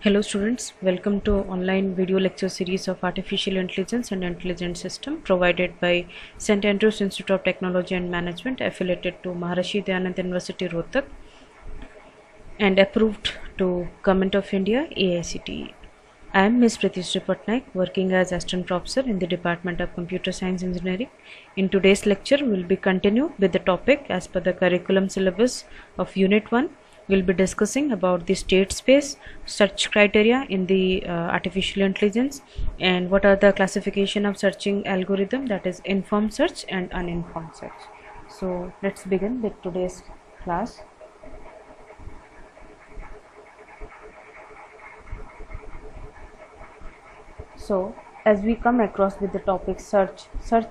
Hello students, welcome to online video lecture series of Artificial Intelligence and Intelligent System provided by St. Andrews Institute of Technology and Management affiliated to Maharishi Dayanand University Rohtak and approved to Government of India AICTE. I am Ms. Pratishree Patnaik, working as Assistant Professor in the Department of Computer Science Engineering. In today's lecture, we will be continue with the topic as per the curriculum syllabus of Unit 1. We will be discussing about the state space search criteria in the artificial intelligence and what are the classification of searching algorithm, that is informed search and uninformed search. So let's begin with today's class. So as we come across with the topic search,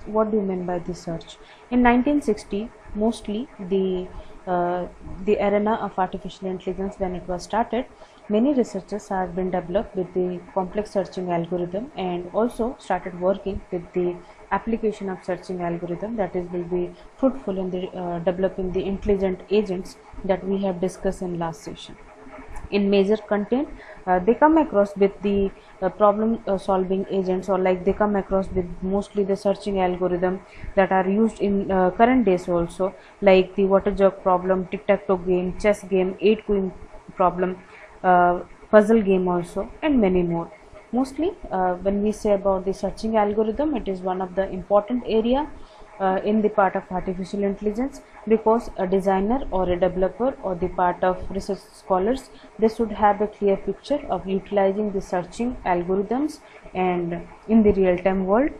what do you mean by the search? In 1960, mostly the arena of artificial intelligence, when it was started, many researchers have been developed with the complex searching algorithm and also started working with the application of searching algorithm that is will be fruitful in the developing the intelligent agents that we have discussed in last session. In major content, they come across with the problem solving agents, or like they come across with mostly the searching algorithm that are used in current days also, like the water jug problem, tic-tac-toe game, chess game, 8 queen problem, puzzle game also, and many more. Mostly when we say about the searching algorithm, it is one of the important area in the part of artificial intelligence, because a designer or a developer or the part of research scholars, they should have a clear picture of utilizing the searching algorithms and in the real-time world.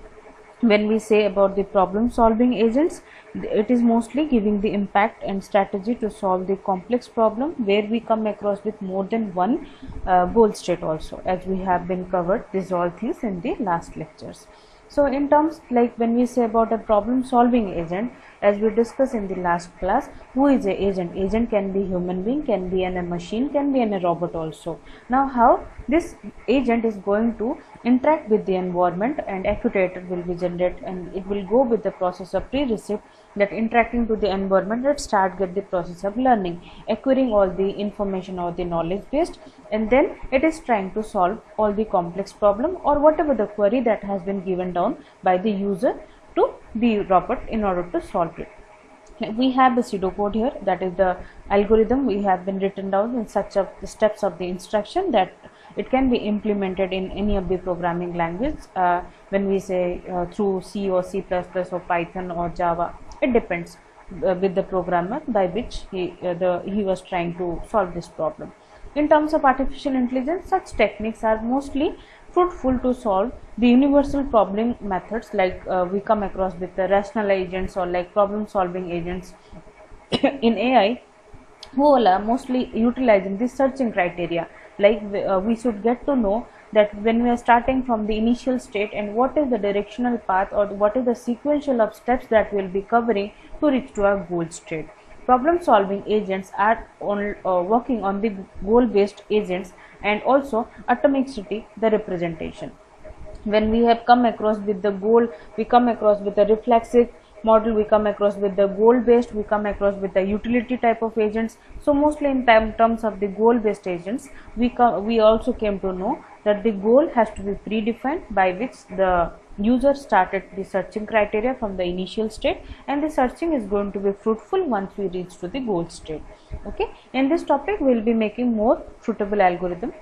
When we say about the problem solving agents, it is mostly giving the impact and strategy to solve the complex problem where we come across with more than one goal state also, as we have been covered these all things in the last lectures. So in terms like when we say about a problem solving agent, as we discussed in the last class, who is a agent? Agent can be human being, can be a machine, can be a robot also. Now how this agent is going to interact with the environment, and actuator will be generated and it will go with the process of pre-receipt, that interacting to the environment, that start get the process of learning, acquiring all the information or the knowledge based, and then it is trying to solve all the complex problem or whatever the query that has been given down by the user to the robot in order to solve it. We have the pseudocode here, that is the algorithm we have been written down in such of the steps of the instruction that it can be implemented in any of the programming language. When we say through C or C++ or Python or Java, it depends with the programmer by which he was trying to solve this problem. In terms of artificial intelligence, such techniques are mostly fruitful to solve the universal problem methods, like we come across with the rational agents or like problem solving agents in AI, who are mostly utilizing this searching criteria. Like we should get to know that when we are starting from the initial state and what is the directional path or what is the sequential of steps that we will be covering to reach to our goal state. Problem solving agents are working on the goal based agents and also atomicity, the representation. When we have come across with the goal, we come across with the reflexive model, we come across with the goal based, we come across with the utility type of agents. So mostly in terms of the goal based agents, we also came to know that the goal has to be predefined by which the user started the searching criteria from the initial state, and the searching is going to be fruitful once we reach to the goal state. Okay, in this topic we will be making more fruitable algorithm.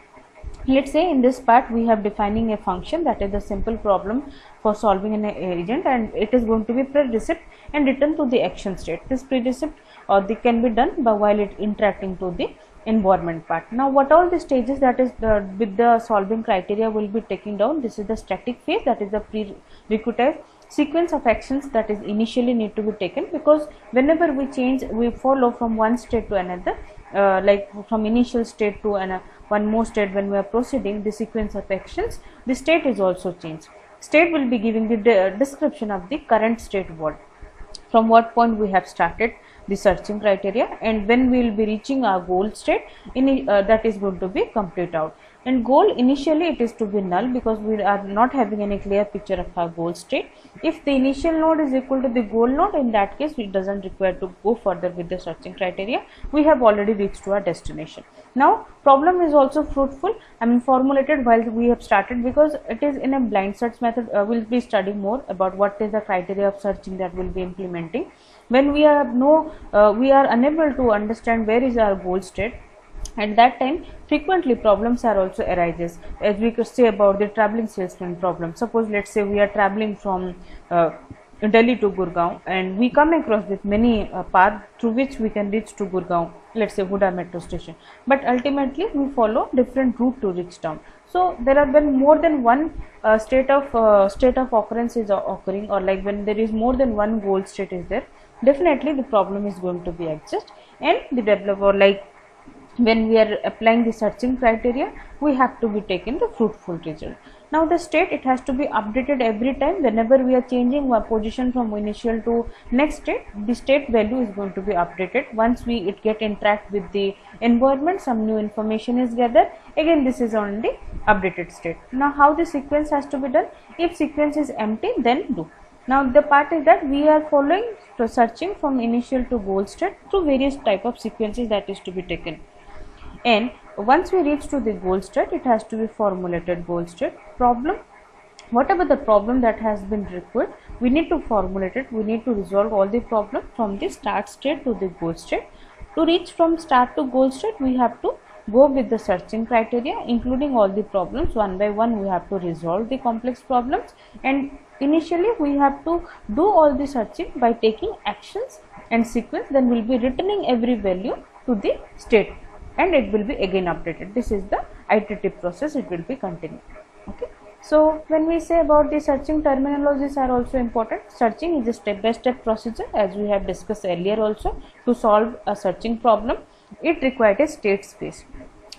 Let's say in this part we have defining a function that is a simple problem for solving an agent, and it is going to be pre-receipt and return to the action state. This pre-receipt or the can be done by while it interacting to the environment part. Now what all the stages that is with the solving criteria will be taken down. This is the static phase, that is the prerequisite sequence of actions that is initially need to be taken, because whenever we change, we follow from one state to another, like from initial state to one more state. When we are proceeding the sequence of actions, the state is also changed. State will be giving the description of the current state, what from what point we have started, the searching criteria, and when we will be reaching our goal state, that is going to be complete out. And goal, initially it is to be null because we are not having any clear picture of our goal state. If the initial node is equal to the goal node, in that case it doesn't require to go further with the searching criteria. We have already reached to our destination. Now problem is also fruitful, formulated while we have started, because it is in a blind search method. We'll be studying more about what is the criteria of searching that we'll be implementing. When we are unable to understand where is our goal state, at that time frequently problems are also arises, as we could say about the traveling salesman problem. Suppose let's say we are traveling from Delhi to Gurgaon, and we come across with many paths through which we can reach to Gurgaon, let's say Huda metro station, but ultimately we follow different route to reach down. So there have been more than one state of occurrence is occurring, or like when there is more than one goal state is there, definitely the problem is going to be exist. And the developer, like when we are applying the searching criteria, we have to be taking the fruitful result. Now the state, it has to be updated every time. Whenever we are changing one position from initial to next state, the state value is going to be updated. Once it get interact with the environment, some new information is gathered, again this is on the updated state. Now how the sequence has to be done? If sequence is empty, then do. Now the part is that we are following searching from initial to goal state through various type of sequences that is to be taken. And once we reach to the goal state, it has to be formulated goal state problem. Whatever the problem that has been required, we need to formulate it. We need to resolve all the problem from the start state to the goal state. To reach from start to goal state, we have to go with the searching criteria, including all the problems one by one. We have to resolve the complex problems, and initially we have to do all the searching by taking actions and sequence. Then we will be returning every value to the state, and it will be again updated. This is the iterative process, it will be continued. Okay. So when we say about the searching, terminologies are also important. Searching is a step-by-step procedure, as we have discussed earlier also. To solve a searching problem, it requires a state space,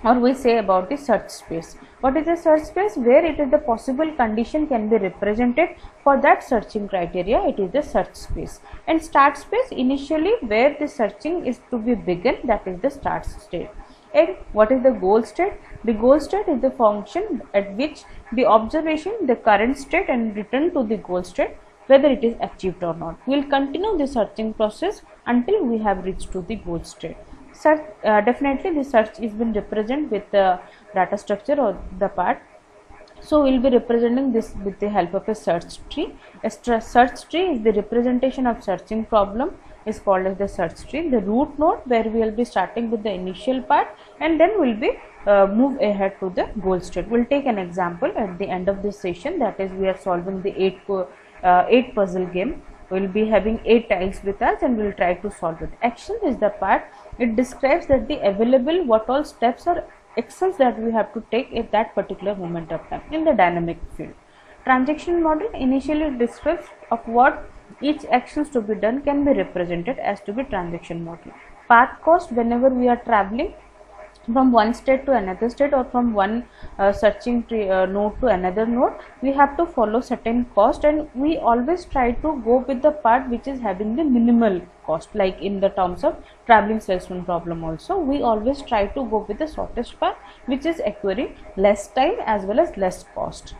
or we say about the search space. What is the search space? Where it is the possible condition can be represented for that searching criteria, it is the search space. And start space, initially where the searching is to be begin, that is the start state. And what is the goal state? The goal state is the function at which the observation the current state and return to the goal state, whether it is achieved or not. We will continue the searching process until we have reached to the goal state. Search, definitely the search is been represented with the data structure or the part. So we will be representing this with the help of a search tree. A search tree is the representation of searching problem, is called as the search tree. The root node, where we will be starting with the initial part, and then we will be move ahead to the goal state. We will take an example at the end of this session, that is we are solving the 8 puzzle game. We will be having 8 tiles with us, and we will try to solve it. Action is the part, it describes that the available what all steps or actions that we have to take at that particular moment of time in the dynamic field. Transaction model initially describes of what each actions to be done can be represented as to be transaction model. Path cost, whenever we are traveling from one state to another state, or from one searching tree, node to another node, we have to follow certain cost, and we always try to go with the part which is having the minimal cost. Like in the terms of traveling salesman problem also, we always try to go with the shortest path which is acquiring less time as well as less cost.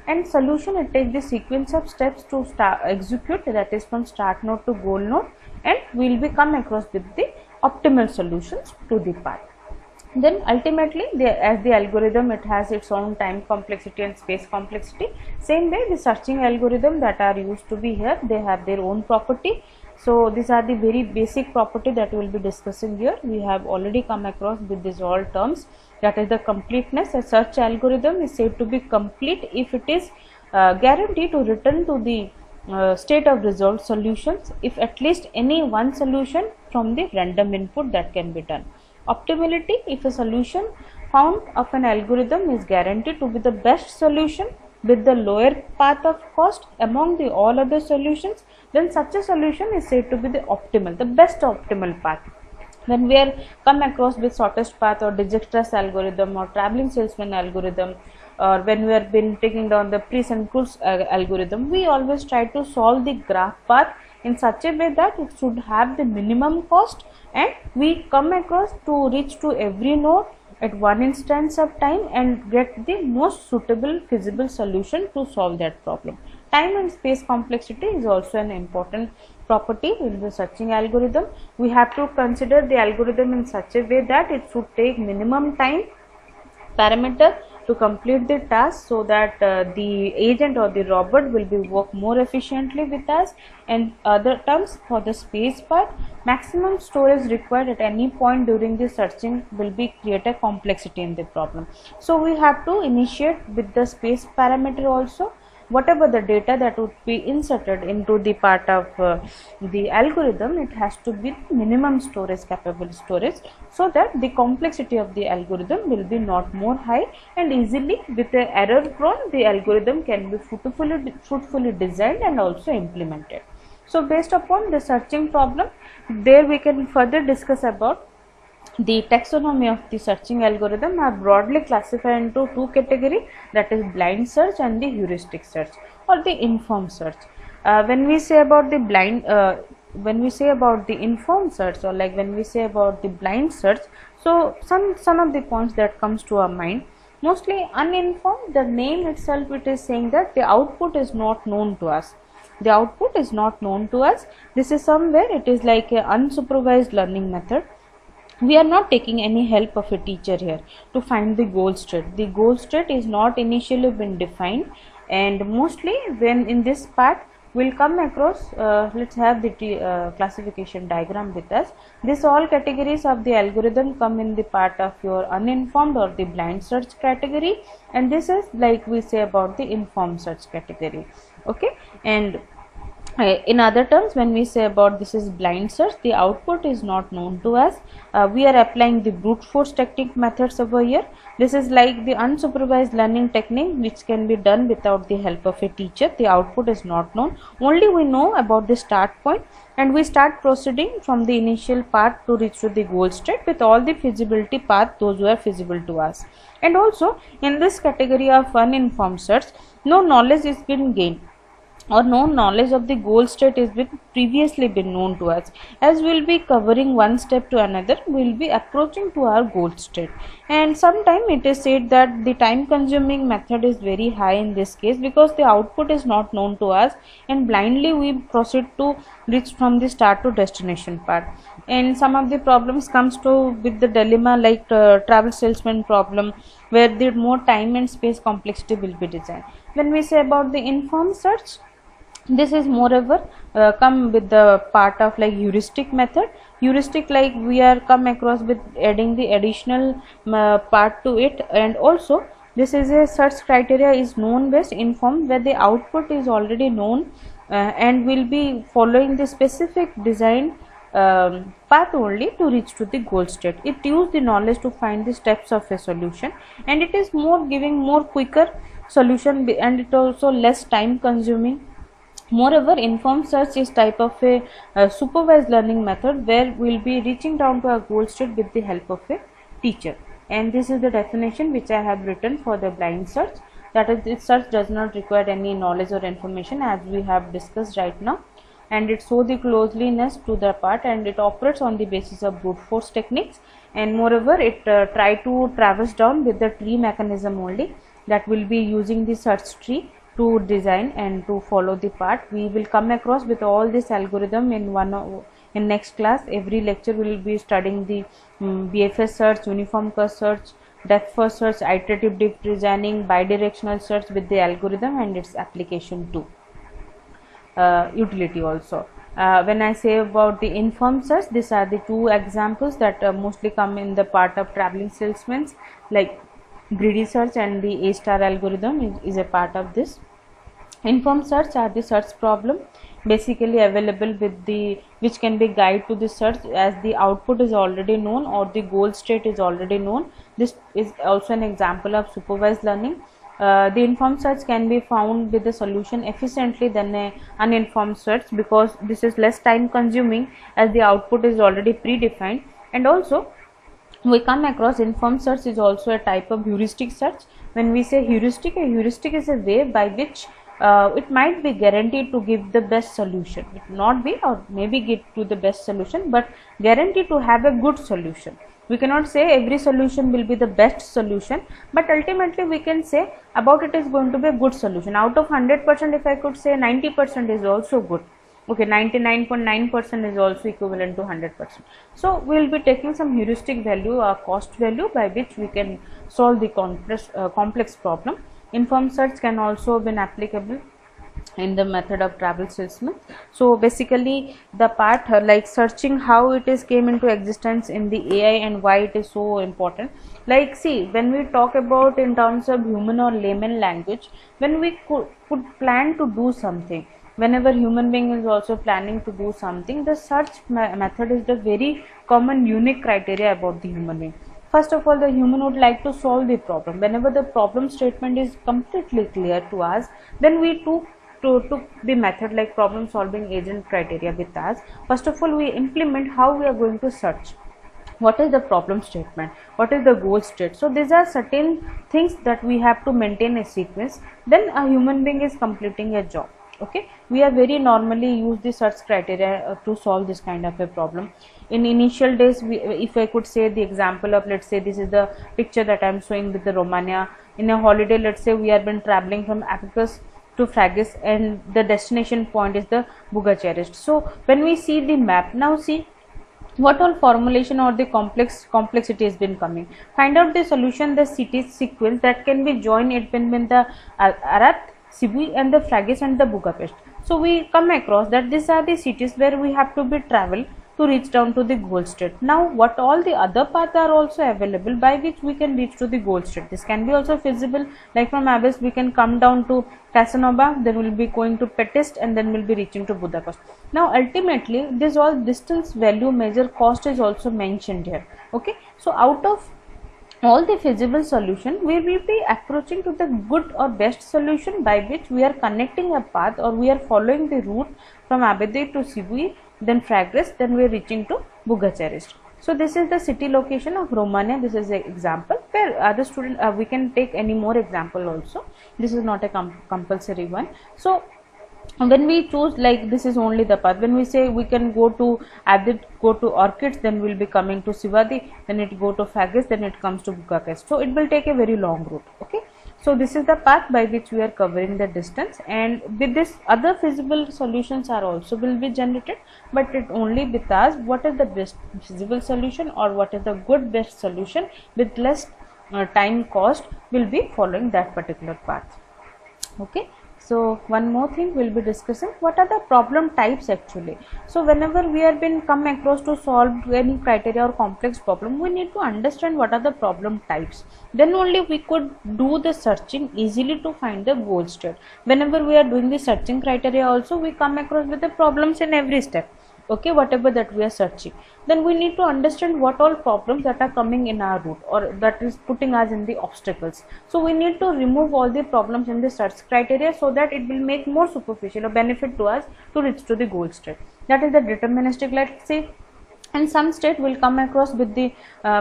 And solution, it takes the sequence of steps to execute, that is from start node to goal node, and we will be come across with the optimal solutions to the path. Then ultimately, as the algorithm, it has its own time complexity and space complexity. Same way, the searching algorithm that are used to be here, they have their own property. So these are the very basic property that we will be discussing here. We have already come across with these all terms. That is the completeness. A search algorithm is said to be complete if it is guaranteed to return to the state of resolved solutions if at least any one solution from the random input that can be done. Optimality, if a solution found of an algorithm is guaranteed to be the best solution with the lower path of cost among the all other solutions, then such a solution is said to be the optimal, the best optimal path. When we are come across with shortest path or Dijkstra's algorithm or traveling salesman algorithm, or when we have been taking down the Price and Cruz algorithm, we always try to solve the graph path in such a way that it should have the minimum cost, and we come across to reach to every node at one instance of time and get the most suitable feasible solution to solve that problem. Time and space complexity is also an important property in the searching algorithm. We have to consider the algorithm in such a way that it should take minimum time parameter to complete the task, so that the agent or the robot will be work more efficiently with us. And other terms, for the space part, maximum storage required at any point during the searching will be create a complexity in the problem. So we have to initiate with the space parameter also. Whatever the data that would be inserted into the part of the algorithm, it has to be minimum storage capable storage, so that the complexity of the algorithm will be not more high, and easily with a error prone the algorithm can be fruitfully designed and also implemented. So based upon the searching problem, there we can further discuss about the taxonomy of the searching algorithm are broadly classified into two categories, that is blind search and the heuristic search or the informed search. When we say about the informed search, or like when we say about the blind search, so some of the points that comes to our mind. Mostly uninformed, the name itself it is saying that the output is not known to us. The output is not known to us. This is somewhere it is like a unsupervised learning method. We are not taking any help of a teacher here to find the goal state. The goal state is not initially been defined, and mostly when in this part we'll come across, let's have the classification diagram with us. This all categories of the algorithm come in the part of your uninformed or the blind search category, and this is like we say about the informed search category. Okay, and in other terms, when we say about this is blind search, the output is not known to us. We are applying the brute force technique methods over here. This is like the unsupervised learning technique which can be done without the help of a teacher. The output is not known. Only we know about the start point, and we start proceeding from the initial part to reach to the goal state with all the feasibility path those who are feasible to us. And also in this category of uninformed search, no knowledge is been gained, or no knowledge of the goal state is previously been known to us. As we will be covering one step to another, we will be approaching to our goal state, and sometime it is said that the time consuming method is very high in this case, because the output is not known to us and blindly we proceed to reach from the start to destination part. And some of the problems comes to with the dilemma like travel salesman problem, where the more time and space complexity will be designed. When we say about the informed search, this is moreover come with the part of like heuristic method. Heuristic, like we are come across with adding the additional part to it, and also this is a search criteria is known based informed, where the output is already known and will be following the specific design path only to reach to the goal state. It uses the knowledge to find the steps of a solution, and it is more giving more quicker solution, and it also less time consuming. Moreover, informed search is type of a supervised learning method, where we will be reaching down to our goal state with the help of a teacher. And this is the definition which I have written for the blind search, that is, this search does not require any knowledge or information as we have discussed right now, and it shows the closeliness to the part, and it operates on the basis of brute force techniques. And moreover, it try to traverse down with the tree mechanism only, that will be using the search tree to design and to follow the part. We will come across with all this algorithm in next class. Every lecture we will be studying the BFS search, uniform curse search, depth first search, iterative deep designing, bidirectional search with the algorithm and its application to utility also. When I say about the informed search, these are the two examples that mostly come in the part of traveling salesmen, like greedy search and the A-star algorithm is a part of this. Informed search are the search problem basically available with the which can be guide to the search, as the output is already known or the goal state is already known. This is also an example of supervised learning. The informed search can be found with the solution efficiently than a uninformed search, because this is less time consuming as the output is already predefined. And also we come across informed search is also a type of heuristic search. When we say heuristic, a heuristic is a way by which it might be guaranteed to give the best solution. It not be, or maybe get to the best solution, but guaranteed to have a good solution. We cannot say every solution will be the best solution, but ultimately we can say about it is going to be a good solution. Out of 100%, if I could say 90% is also good. Okay, 99.9% is also equivalent to 100%. So we will be taking some heuristic value or cost value by which we can solve the complex problem. Informed search can also be applicable in the method of travel salesman. So basically the part like searching, how it is came into existence in the AI and why it is so important. Like, see, when we talk about in terms of human or layman language, when we could plan to do something, whenever human being is also planning to do something, the search method is the very common unique criteria about the human being. First of all, the human would like to solve the problem. Whenever the problem statement is completely clear to us, then we took the method like problem solving agent criteria with us. First of all, we implement how we are going to search. What is the problem statement? What is the goal state? So these are certain things that we have to maintain a sequence. Then a human being is completing a job. Okay, we are very normally use the search criteria to solve this kind of a problem. In initial days, if I could say the example of, let's say this is the picture that I am showing with the Romania in a holiday. Let's say we have been traveling from Apicus to Fragis and the destination point is the Bucharest. So when we see the map, now see what all formulation or the complexity has been coming. Find out the solution, the city sequence that can be joined. It can be the Arad, Sibiu and the Fragis and the Budapest. So we come across that these are the cities where we have to be travel to reach down to the goal state. Now what all the other paths are also available by which we can reach to the goal state. This can be also feasible, like from Abyss we can come down to Casanova, then we will be going to Pest and then we will be reaching to Budapest. Now ultimately this all distance, value, measure, cost is also mentioned here. Okay, so out of all the feasible solution, we will be approaching to the good or best solution by which we are connecting a path or we are following the route from Abede to Sibiu, then Fragis, then we are reaching to Bucharest. So this is the city location of Romania. This is an example where other student we can take any more example also. This is not a compulsory one. So when we choose, like this is only the path. When we say we can go to Abid, go to Orchids, then we will be coming to Sivadi, then it go to Fragis, then it comes to Bucharest. So it will take a very long route. Okay, so this is the path by which we are covering the distance, and with this other feasible solutions are also will be generated, but it only with us what is the best feasible solution or what is the good best solution with less time cost will be following that particular path. Okay. So one more thing we'll be discussing, what are the problem types actually. So whenever we have been come across to solve any criteria or complex problem, we need to understand what are the problem types. Then only we could do the searching easily to find the goal state. Whenever we are doing the searching criteria also, we come across with the problems in every step. Okay, whatever that we are searching, then we need to understand what all problems that are coming in our route or that is putting us in the obstacles. So we need to remove all the problems in the search criteria so that it will make more superficial or benefit to us to reach to the goal state. That is the deterministic. Let's say in some state will come across with the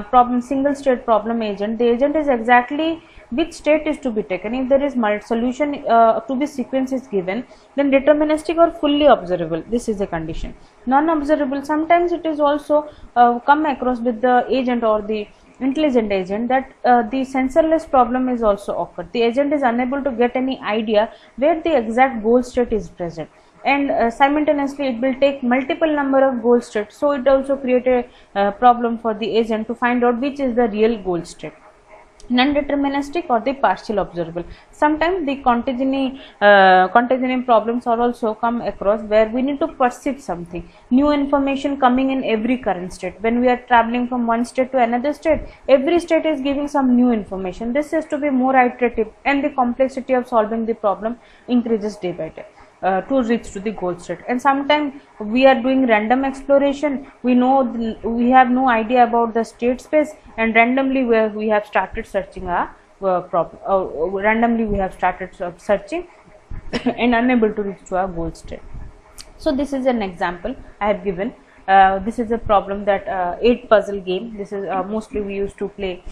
problem single state problem agent. The agent is exactly which state is to be taken. If there is solution to be sequence is given, then deterministic or fully observable, this is a condition. Non-observable, sometimes it is also come across with the agent or the intelligent agent that the sensorless problem is also occurred. The agent is unable to get any idea where the exact goal state is present, and simultaneously it will take multiple number of goal states, so it also create a problem for the agent to find out which is the real goal state. Non-deterministic or the partial observable, sometimes the contingent problems are also come across where we need to perceive something new information coming in every current state. When we are traveling from one state to another state, every state is giving some new information. This has to be more iterative and the complexity of solving the problem increases day by day to reach to the goal state. And sometimes we are doing random exploration, we know we have no idea about the state space, and randomly we have started searching a problem, randomly we have started searching and unable to reach to our goal state. So this is an example I have given. This is a problem that 8 puzzle game. This is mostly we used to play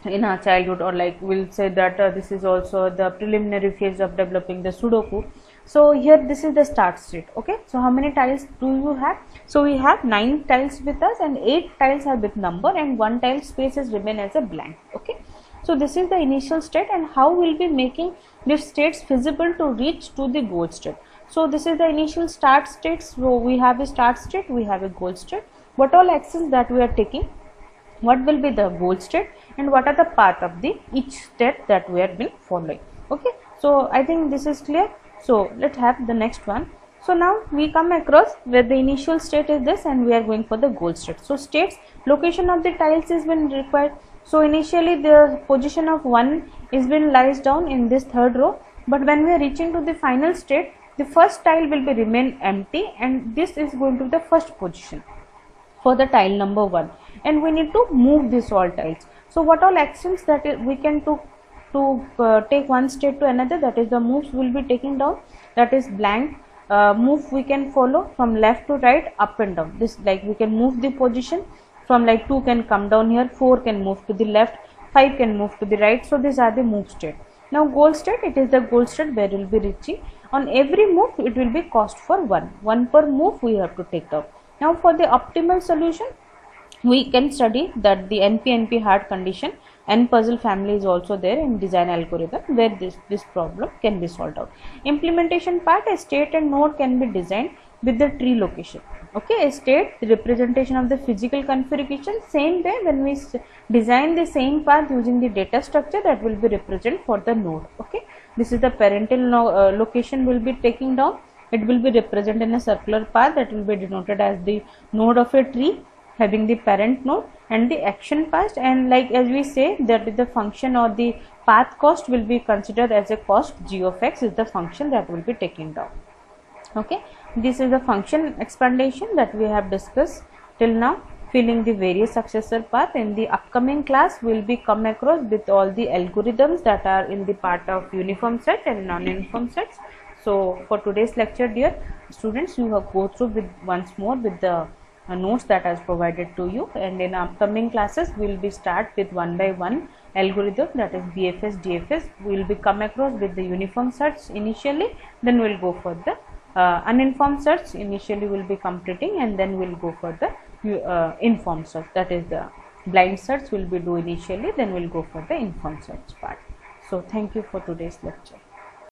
in our childhood, or like we'll say that this is also the preliminary phase of developing the Sudoku. So here this is the start state. Okay, so how many tiles do you have? So we have 9 tiles with us and 8 tiles are with number and 1 tile space is remain as a blank. Okay, so this is the initial state, and how we'll be making these states feasible to reach to the goal state. So this is the initial start state. So we have a start state, we have a goal state. What all actions that we are taking, what will be the goal state, and what are the path of the each step that we have been following. Okay, so I think this is clear. So let's have the next one. So now we come across where the initial state is this and we are going for the goal state. So states, location of the tiles is been required. So initially the position of 1 is been lies down in this third row, but when we are reaching to the final state, the first tile will be remain empty and this is going to be the first position for the tile number 1, and we need to move this all tiles. So what all actions that we can to take one state to another, that is the moves will be taking down, that is blank. Move we can follow from left to right, up and down. This like we can move the position from like 2 can come down here, 4 can move to the left, 5 can move to the right. So these are the move state. Now goal state, it is the goal state where we will be reaching. On every move it will be cost for 1 per move we have to take down. Now for the optimal solution, we can study that the NP hard condition and puzzle family is also there in design algorithm where this problem can be solved out. Implementation part, a state and node can be designed with the tree location. Okay, a state, the representation of the physical configuration, same way when we design the same path using the data structure, that will be represent for the node. Okay, this is the parental location will be taking down. It will be represented in a circular path that will be denoted as the node of a tree having the parent node and the action path, and like as we say that the function or the path cost will be considered as a cost. G of x is the function that will be taken down. Okay, this is the function explanation that we have discussed till now, filling the various successor path. In the upcoming class we will be come across with all the algorithms that are in the part of uniform set and non-uniform sets. So for today's lecture, dear students, you have go through with once more with the notes that has provided to you, and in upcoming classes we will be start with one by one algorithm, that is BFS, DFS. We will be come across with the uniform search initially, then we will go for the uninformed search. Initially we will be completing, and then we will go for the informed search, that is the blind search will be do initially, then we will go for the informed search part. So thank you for today's lecture.